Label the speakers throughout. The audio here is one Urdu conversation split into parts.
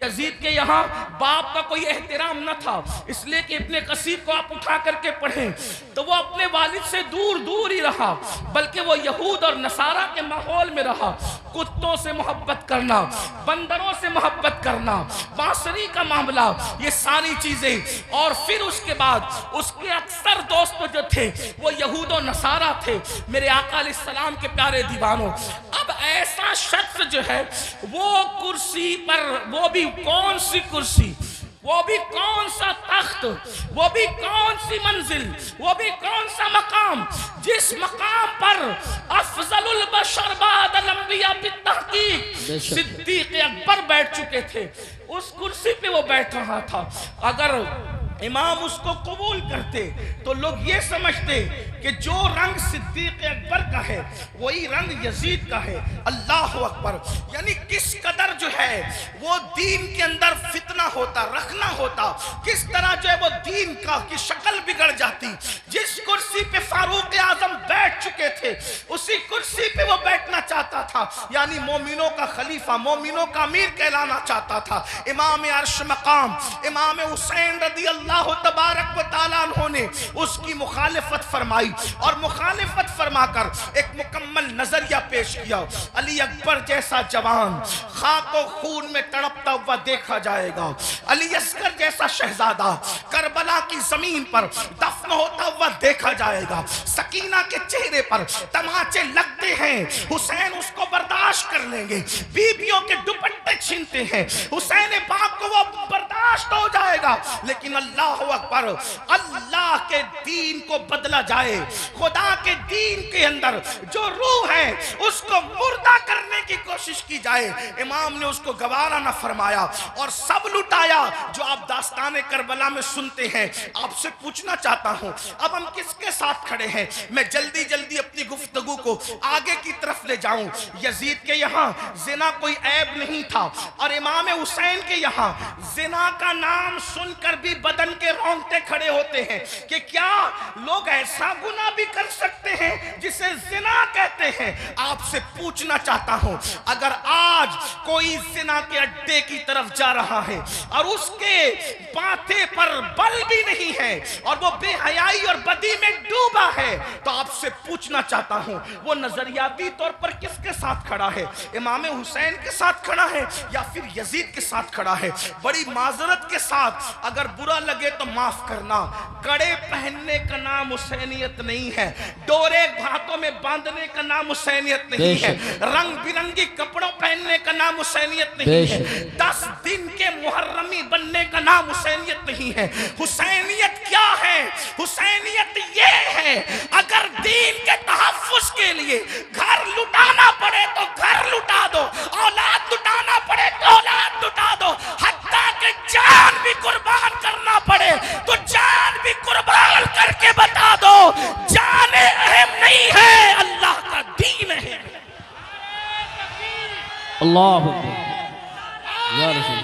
Speaker 1: یزید کے یہاں باپ کا کوئی احترام نہ تھا، اس لیے کہ ابن کثیر کو آپ اٹھا کر کے پڑھیں تو وہ اپنے والد سے دور دور ہی رہا، بلکہ وہ یہود اور نصارہ کے ماحول میں رہا۔ کتوں سے محبت کرنا، بندروں سے محبت کرنا، بانسری کا معاملہ، یہ ساری چیزیں، اور پھر اس کے بعد اس کے اکثر دوست جو تھے وہ یہود و نصارہ تھے۔ میرے آقا علیہ السلام کے پیارے دیوانوں، اب ایسا شخص جو ہے وہ کرسی پر، وہ بھی کون سی کرسی، وہ بھی کون سا تخت، وہ بھی کون سی منزل، وہ بھی کون سا مقام، جس مقام پر افضل البشر بعد الانبیاء بالتحقیق صدیق اکبر بیٹھ چکے تھے، اس کرسی پہ وہ بیٹھ رہا تھا۔ اگر امام اس کو قبول کرتے تو لوگ یہ سمجھتے کہ جو رنگ صدیق اکبر کا ہے وہی رنگ یزید کا ہے۔ اللہ اکبر! یعنی کس قدر جو ہے وہ دین کے اندر فتنہ ہوتا، رکھنا ہوتا، کس طرح جو ہے وہ دین کی شکل بگڑ جاتی۔ جس کرسی پہ فاروق اعظم بیٹھ چکے تھے اسی کرسی پہ وہ بیٹھنا چاہتا تھا، یعنی مومنوں کا خلیفہ، مومنوں کا امیر کہلانا چاہتا تھا۔ امام عرش مقام امام حسین رضی اللہ تبارک و تعالیٰ عنہ نے اس کی مخالفت فرمائی، اور مخالفت فرما کر ایک مکمل نظریہ پیش کیا۔ علی اکبر جیسا جوان خاک و خون میں تڑپتا ہوا دیکھا جائے گا، علی اصغر جیسا شہزادہ کربلا کی زمین پر دفن ہوتا ہوا دیکھا جائے گا۔ سکینہ کے چہرے پر تماچے لگتے ہیں، حسین اس کو برداشت کر لیں گے، بیویوں کے دوپٹے چھینتے ہیں، حسین پاک کو وہ برداشت ہو جائے گا، لیکن اللہ اکبر، اللہ کے دین کو بدلا جائے، خدا کے دین کے اندر جو روح ہے اس کو مردہ کرنے کی کوشش کی جائے، امام نے اس کو گوارا نہ فرمایا اور سب لٹایا۔ جو آپ داستان کربلا میں سنتے ہیں، آپ سے پوچھنا چاہتا ہوں اب ہم کس کے ساتھ کھڑے ہیں؟ میں جلدی جلدی اپنی گفتگو کو آگے کی طرف لے جاؤں۔ یزید کے یہاں زنا کوئی عیب نہیں تھا، اور امام حسین کے یہاں زنا کا نام سن کر بھی بدن کے رونگٹے کھڑے ہوتے ہیں کہ کیا لوگ ایسا گناہ بھی کر سکتے ہیں جسے زنا کہتے ہیں۔ آپ سے پوچھنا چاہتا ہوں اگر آج کوئی زنا کے اڈے کی طرف جا رہا ہے اور اس کے ماتھے پر بل بھی نہیں ہے اور وہ بے حیائی اور بدی میں ڈوبا ہے، تو آپ سے پوچھنا چاہتا ہوں وہ نظریاتی طور پر کس کے ساتھ کھڑا ہے؟ امام حسین کے ساتھ کھڑا ہے یا پھر یزید کے ساتھ کھڑا ہے؟ بڑی معذرت کے ساتھ اگر برا لگے تو معاف کرنا، کڑے پہننے کا نام حسینیت نہیں ہے، ڈورے ہاتھوں میں باندھنے کا نام حسینیت نہیں ہے، رنگ برنگی کپڑوں پہننے کا نام حسینیت نہیں ہے، 10 دن کے محرمی بننے کا نام حسینیت نہیں ہے۔ حسینیت کیا ہے؟ حسینیت یہ ہے اگر دین کے تحفظ کے لیے گھر لٹانا پڑے تو گھر لٹا دو، اولاد لٹانا پڑے تو اولاد لٹا دو، حتیٰ کہ جان بھی قربان کرنا پڑے تو جان بھی قربان کر کے بتا دو جان اہم نہیں ہے، اللہ کا دین ہے۔
Speaker 2: اللہ یا رسول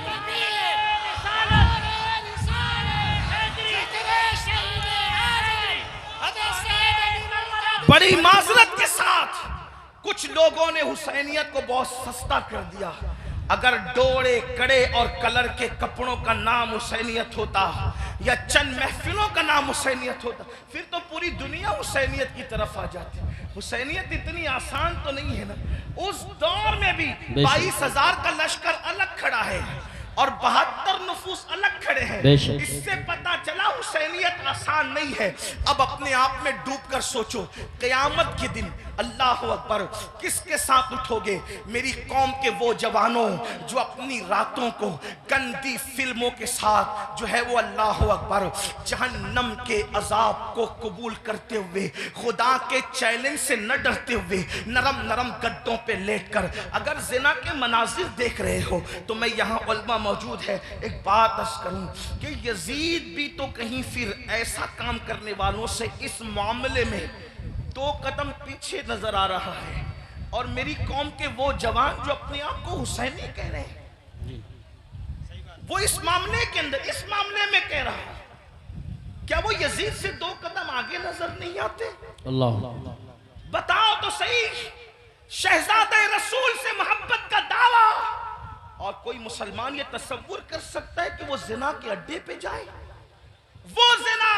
Speaker 1: بڑی معذرت کے ساتھ کچھ لوگوں نے حسینیت کو بہت سستا کر دیا۔ اگر ڈوڑے کڑے اور کلر کے کپڑوں کا نام حسینیت ہوتا یا چند محفلوں کا نام حسینیت ہوتا پھر تو پوری دنیا حسینیت کی طرف آ جاتی۔ حسینیت اتنی آسان تو نہیں ہے نا۔ اس دور میں بھی 22,000 کا لشکر الگ کھڑا ہے اور 72 نفوس الگ کھڑے ہیں، اس سے پتا چلا حسینیت آسان نہیں ہے۔ اب اپنے آپ میں ڈوب کر سوچو قیامت کے دن اللہ اکبر کس کے ساتھ اٹھو گے؟ میری قوم کے وہ جوانوں جو اپنی راتوں کو گندی فلموں کے ساتھ جو ہے وہ اللہ اکبر جہنم کے عذاب کو قبول کرتے ہوئے، خدا کے چیلنج سے نہ ڈرتے ہوئے، نرم نرم گدوں پہ لیٹ کر اگر زنا کے مناظر دیکھ رہے ہو تو میں یہاں علماء موجود ہے ایک بات عرض کروں کہ یزید بھی تو کہیں پھر ایسا کام کرنے والوں سے اس معاملے میں 2 قدم پیچھے نظر آ رہا ہے، اور میری قوم کے وہ جوان جو اپنے آپ کو حسینی کہہ رہے ہیں وہ اس معاملے کے اندر اس معاملے میں کہہ رہا ہے، کیا وہ یزید سے 2 قدم آگے نظر نہیں آتے؟
Speaker 2: اللہ
Speaker 1: بتاؤ تو صحیح، شہزادہ رسول سے محبت کا دعویٰ اور کوئی مسلمان یہ تصور کر سکتا ہے کہ وہ زنا کے اڈے پہ جائے؟ وہ زنا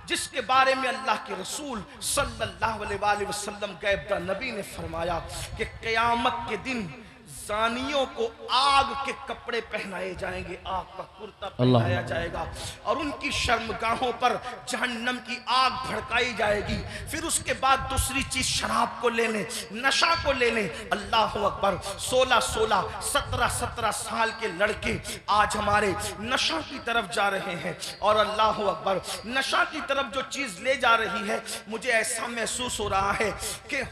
Speaker 1: جس کے بارے میں اللہ کے رسول صلی اللہ علیہ وآلہ وسلم غیب داں نبی نے فرمایا کہ قیامت کے دن زانیوں کو آگ کے کپڑے پہنائے جائیں گے، آگ کا کرتا پہنایا جائے گا، اور ان کی شرمگاہوں پر جہنم کی آگ بھڑکائی جائے گی۔ پھر اس کے بعد دوسری چیز شراب کو لینے، نشہ کو لینے۔ اللہ اکبر، 16 17 سال کے لڑکے آج ہمارے نشہ کی طرف جا رہے ہیں، اور اللہ اکبر نشہ کی طرف جو چیز لے جا رہی ہے، مجھے ایسا محسوس ہو رہا ہے کہ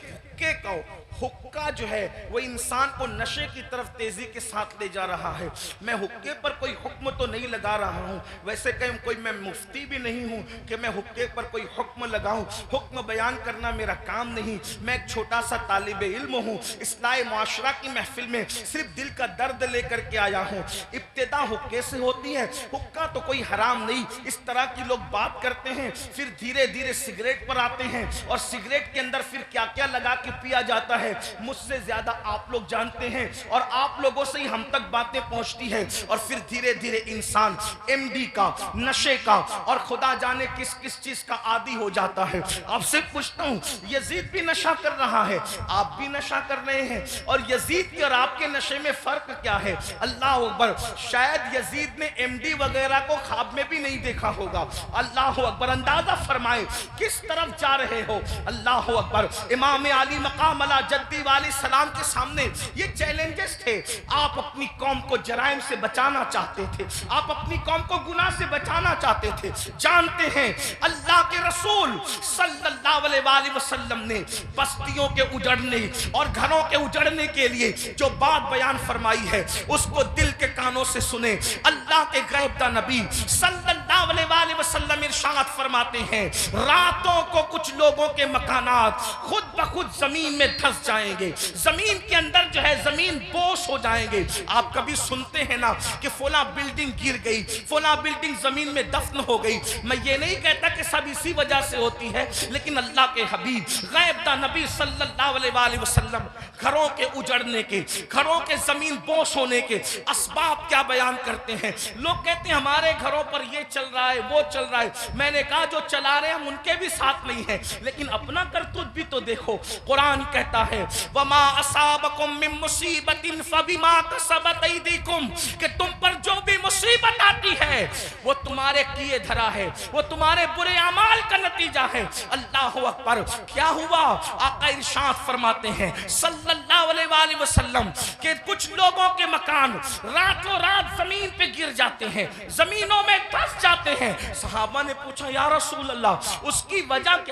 Speaker 1: حقہ جو ہے وہ انسان کو نشے کی طرف تیزی کے ساتھ لے جا رہا ہے۔ میں حقے پر کوئی حکم تو نہیں لگا رہا ہوں، ویسے کہ کوئی میں مفتی بھی نہیں ہوں کہ میں حقے پر کوئی حکم لگاؤں، حکم بیان کرنا میرا کام نہیں۔ میں ایک چھوٹا سا طالب علم ہوں، اصلاح معاشرہ کی محفل میں صرف دل کا درد لے کر کے آیا ہوں۔ ابتدا حقے سے ہوتی ہے، حقہ تو کوئی حرام نہیں، اس طرح کی لوگ بات کرتے ہیں، پھر دھیرے دھیرے سگریٹ پر آتے ہیں، اور سگریٹ کے اندر پھر کیا کیا لگا کے پیا جاتا ہے مجھ سے زیادہ آپ لوگ جانتے ہیں، اور آپ لوگوں سے ہی ہم تک باتیں پہنچتی ہیں، اور پھر دھیرے دھیرے انسان ایم ڈی کا، نشے کا، اور خدا جانے کس کس چیز کا عادی ہو جاتا ہے۔ آپ سے پوچھتا ہوں، یزید بھی نشہ کر رہا ہے، آپ بھی نشہ کر رہے ہیں، اور یزید کے اور آپ کے نشے میں فرق کیا ہے؟ اللہ اکبر، شاید یزید نے ایم ڈی وغیرہ کو خواب میں بھی نہیں دیکھا ہوگا۔ اللہ اکبر، اندازہ فرمائے کس طرف جا رہے ہو۔ اللہ اکبر، امام علی مقام علی جدی والی سلام کے سامنے یہ چیلنجز تھے۔ آپ اپنی قوم کو جرائم سے بچانا چاہتے تھے، آپ اپنی قوم کو گناہ سے بچانا چاہتے تھے۔ جانتے ہیں اللہ کے رسول صلی اللہ علیہ وآلہ وسلم نے بستیوں کے اجڑنے اور گھروں کے اجڑنے کے لیے جو بات بیان فرمائی ہے، اس کو دل کے کانوں سے سنیں۔ اللہ کے غیب داں نبی صلی اللہ علیہ وآلہ وسلم ارشاد فرماتے ہیں، راتوں کو کچھ لوگوں کے مکانات خود بخود زمین میں دھس جائیں گے، زمین کے اندر جو ہے زمین بوس ہو جائیں گے۔ آپ کبھی سنتے ہیں نا کہ فلاں بلڈنگ گر گئی، فلاں بلڈنگ زمین میں دفن ہو گئی۔ میں یہ نہیں کہتا کہ سب اسی وجہ سے ہوتی ہے، لیکن اللہ کے حبیب غیب داں نبی صلی اللہ علیہ وآلہ وسلم گھروں کے اجڑنے کے، گھروں کے زمین بوس ہونے کے اسباب کیا بیان کرتے ہیں۔ لوگ کہتے ہیں ہمارے گھروں پر یہ چل رہا ہے، وہ چل رہا ہے۔ میں نے کہا جو چلا رہے ہیں ہم ان کے بھی ساتھ نہیں ہیں، لیکن اپنا کرتوت بھی تو دیکھو۔ قرآن کہتا ہے وَمَا أَصَابَكُم مِّن مُّصِيبَةٍ فَبِمَا كَسَبَتْ أَيْدِيكُمْ، کہ تم پر جو بھی مصیبت آتی ہے وہ تمہارے کیے دھرا ہے، وہ تمہارے برے اعمال کا نتیجہ ہے۔ اللہ اکبر، کیا ہوا؟ آقا ارشاد فرماتے ہیں صلی اللہ علیہ وآلہ وسلم کہ کچھ لوگوں کے مکان راتوں رات زمین پہ گر جاتے ہیں، زمینوں میں دھس جاتے ہیں۔ صحابہ نے پوچھا یا رسول اللہ اس کی وجہ کیا؟